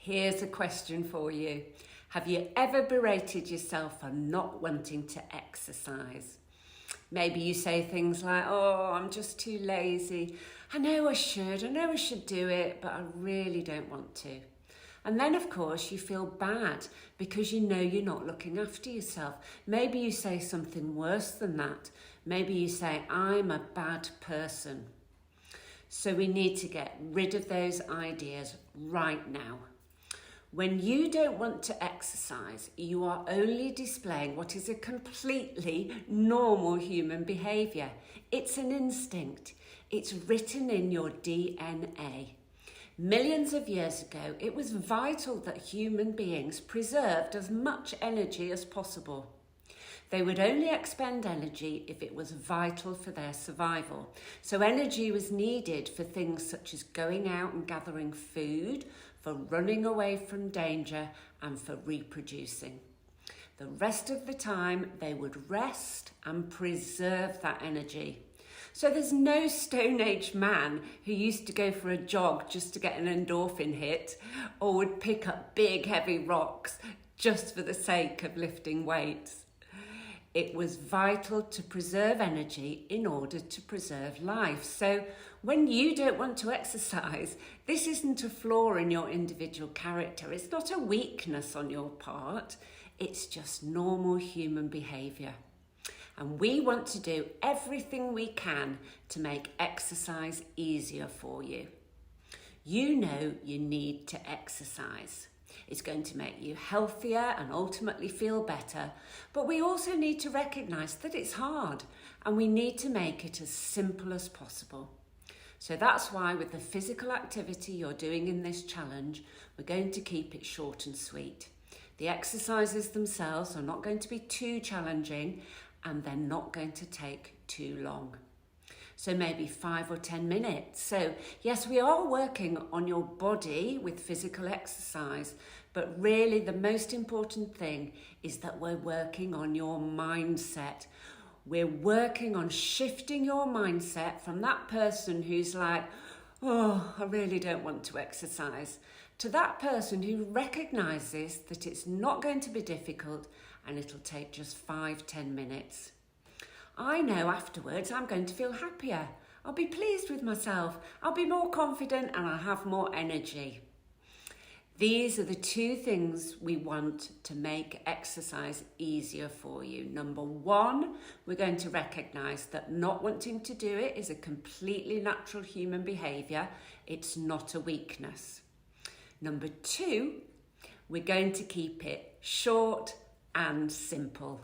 Here's a question for you. Have you ever berated yourself for not wanting to exercise? Maybe you say things like, oh, I'm just too lazy. I know I should do it, but I really don't want to. And then, of course, you feel bad because you know you're not looking after yourself. Maybe you say something worse than that. Maybe you say, I'm a bad person. So we need to get rid of those ideas right now. When you don't want to exercise, you are only displaying what is a completely normal human behaviour. It's an instinct. It's written in your DNA. Millions of years ago, it was vital that human beings preserved as much energy as possible. They would only expend energy if it was vital for their survival. So energy was needed for things such as going out and gathering food, for running away from danger, and for reproducing. The rest of the time, they would rest and preserve that energy. So there's no Stone Age man who used to go for a jog just to get an endorphin hit, or would pick up big heavy rocks just for the sake of lifting weights. It was vital to preserve energy in order to preserve life. So when you don't want to exercise, this isn't a flaw in your individual character. It's not a weakness on your part. It's just normal human behaviour. And we want to do everything we can to make exercise easier for you. You know you need to exercise. It's going to make you healthier and ultimately feel better. But we also need to recognise that it's hard and we need to make it as simple as possible. So that's why with the physical activity you're doing in this challenge, we're going to keep it short and sweet. The exercises themselves are not going to be too challenging and they're not going to take too long. So maybe 5 or 10 minutes. So yes, we are working on your body with physical exercise, but really the most important thing is that we're working on your mindset. We're working on shifting your mindset from that person who's like, oh, I really don't want to exercise, to that person who recognises that it's not going to be difficult and it'll take just 5-10 minutes. I know afterwards I'm going to feel happier. I'll be pleased with myself. I'll be more confident and I'll have more energy. These are the two things we want to make exercise easier for you. Number one, we're going to recognise that not wanting to do it is a completely natural human behaviour. It's not a weakness. Number two, we're going to keep it short and simple.